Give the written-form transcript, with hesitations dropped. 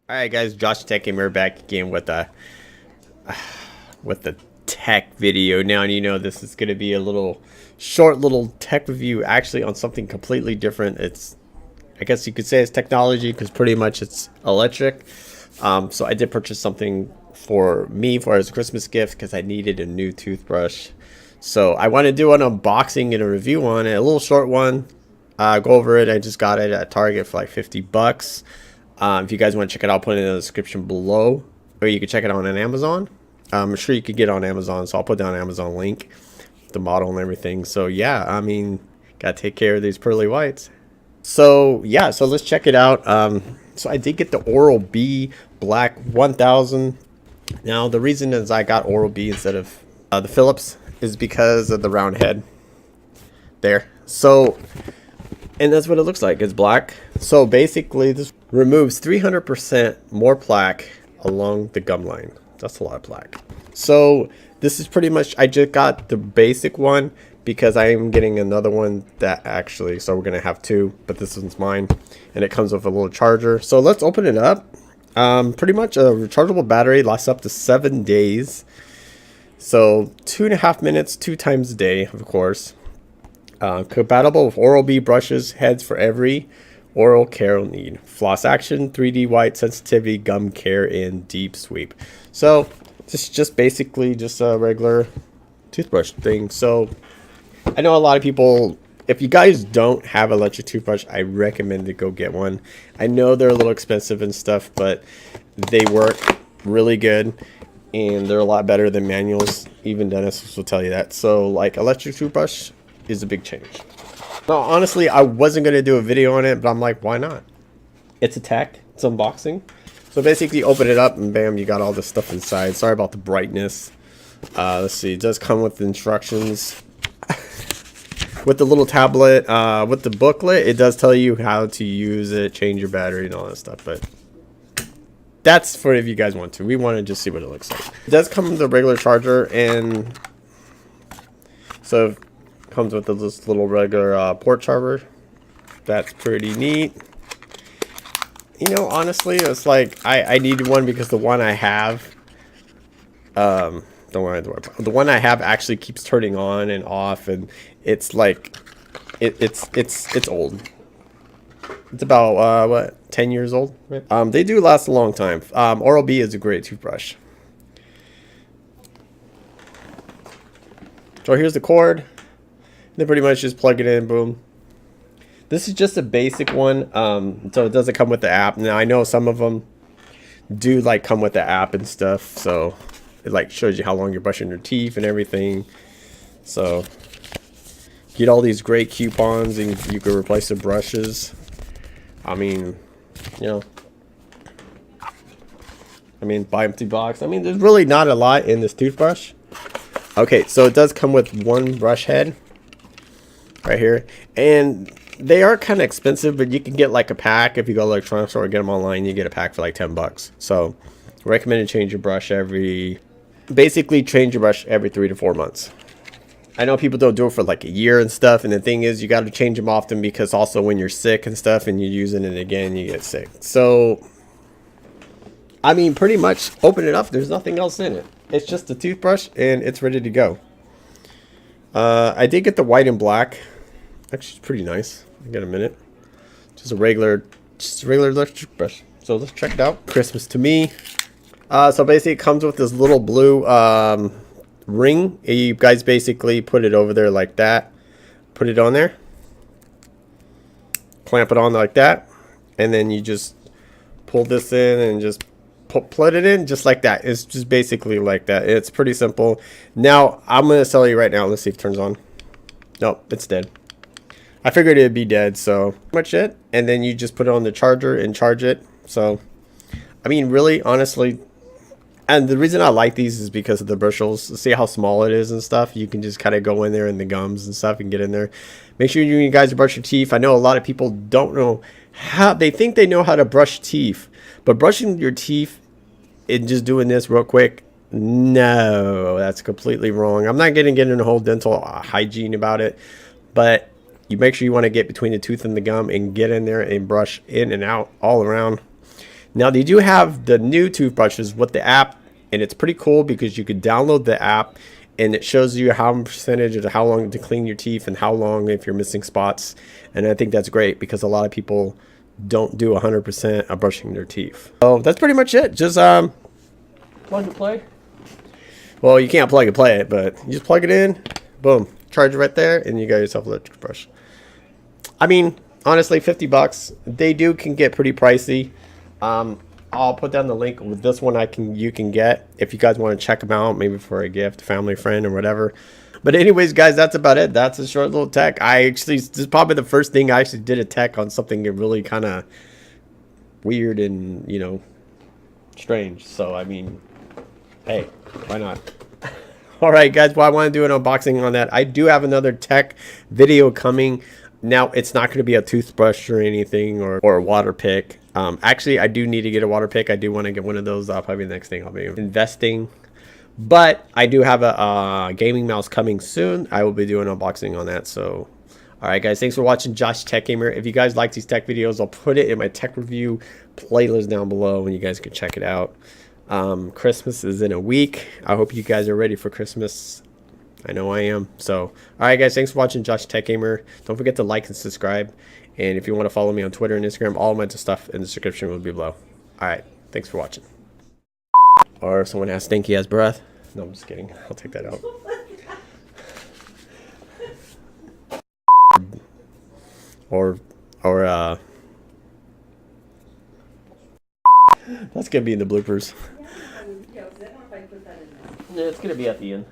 All right, guys, Josh Tech Gamer back again with the tech video. Now, and you know this is going to be a short little tech review, actually on something completely different. I guess you could say it's technology because pretty much it's electric. So I did purchase something for me as a Christmas gift because I needed a new toothbrush. So I want to do an unboxing and a review on it, a little short one. Go over it. I just got it at Target for like $50. If you guys want to check it out, I'll put it in the description below, or you can check it out on Amazon. I'm sure you could get it on Amazon, so I'll put down an Amazon link, the model and everything. So yeah, I mean, gotta take care of these pearly whites. So yeah, so let's check it out. So I did get the Oral-B Black 1000. Now the reason is I got Oral-B instead of the Philips is because of the round head there. So, and that's what it looks like. It's black. So basically this removes 300% more plaque along the gum line. That's a lot of plaque. So this is pretty much, I just got the basic one because I am getting another one that actually, so we're going to have two, but this one's mine. And it comes with a little charger. So let's open it up. Pretty much a rechargeable battery, lasts up to 7 days. So 2.5 minutes, 2 times a day, of course. Compatible with Oral-B brushes, heads for every oral care need. Floss action, 3D white sensitivity, gum care, and deep sweep. So this is just basically just a regular toothbrush thing. So I know a lot of people, if you guys don't have an electric toothbrush, I recommend to go get one. I know they're a little expensive and stuff, but they work really good. And they're a lot better than manuals. Even dentists will tell you that. So like electric toothbrush is a big change. Now, honestly, I wasn't going to do a video on it, but I'm like, why not? It's a tech. It's unboxing. So basically, open it up and bam, you got all this stuff inside. Sorry about the brightness. Let's see. It does come with instructions. With the little tablet, with the booklet, it does tell you how to use it, change your battery, and all that stuff. But that's for if you guys want to. We want to just see what it looks like. It does come with a regular charger, and so comes with this little regular port charger. That's pretty neat. You know, honestly, it's like I needed one because the one I have, the one I have actually keeps turning on and off, and it's like it's old. It's about what, 10 years old, right? They do last a long time. Oral-B is a great toothbrush. So here's the cord. They pretty much just plug it in, boom. This is just a basic one, so it doesn't come with the app. Now I know some of them do like come with the app and stuff, so it like shows you how long you're brushing your teeth and everything. So get all these great coupons and you can replace the brushes. I mean, you know, buy empty box. I mean, there's really not a lot in this toothbrush. Okay, so it does come with one brush head right here, and they are kind of expensive, but you can get like a pack if you go to electronics store or get them online. You get a pack for like $10. So recommend to change your brush basically change your brush every 3 to 4 months. I know people don't do it for like a year and stuff, and the thing is you got to change them often because also when you're sick and stuff and you're using it again, you get sick. So I mean, pretty much open it up, there's nothing else in it. It's just a toothbrush and it's ready to go. I did get the white and black. Actually, it's pretty nice. I got a minute. Just a regular electric brush. So let's check it out. Christmas to me. So basically, it comes with this little blue ring. You guys basically put it over there like that. Put it on there. Clamp it on like that, and then you just pull this in and just plug it in just like that. It's just basically like that. It's pretty simple. Now I'm gonna tell you right now. Let's see if it turns on. Nope, it's dead. I figured it'd be dead, so much it. And then you just put it on the charger and charge it. So I mean, really, honestly, and the reason I like these is because of the bristles. See how small it is and stuff. You can just kind of go in there in the gums and stuff and get in there. Make sure you guys brush your teeth. I know a lot of people don't know how, they think they know how to brush teeth, but brushing your teeth and just doing this real quick, no, that's completely wrong. I'm not getting into the whole dental hygiene about it, but you make sure you want to get between the tooth and the gum and get in there and brush in and out all around. Now they do have the new toothbrushes with the app, and it's pretty cool because you could download the app and it shows you how percentage of how long to clean your teeth and how long if you're missing spots. And I think that's great because a lot of people don't do 100% of brushing their teeth. So that's pretty much it. Just plug and play. Well, you can't plug and play it, but you just plug it in, boom, charge it right there, and you got yourself a electric brush. I mean, honestly, $50. They can get pretty pricey. I'll put down the link with this one you can get if you guys want to check them out, maybe for a gift, family, friend, or whatever. But anyways, guys, that's about it. That's a short little tech. This is probably the first thing I actually did a tech on something really kind of weird and, you know, strange. So, I mean, hey, why not? All right, guys, well, I want to do an unboxing on that. I do have another tech video coming. Now, it's not going to be a toothbrush or anything or a water pick. Actually, I do need to get a water pick. I do want to get one of those. Probably the next thing I'll be investing. But I do have a gaming mouse coming soon. I will be doing an unboxing on that. So, all right, guys, thanks for watching Josh Tech Gamer. If you guys like these tech videos, I'll put it in my tech review playlist down below, and you guys can check it out. Christmas is in a week. I hope you guys are ready for Christmas. I know I am. So, all right, guys, thanks for watching Josh Tech Gamer. Don't forget to like and subscribe. And if you want to follow me on Twitter and Instagram, all my stuff in the description will be below. All right, thanks for watching. Or if someone has stinky ass breath. No, I'm just kidding. I'll take that out. That's gonna be in the bloopers. Yeah, it's gonna be at the end.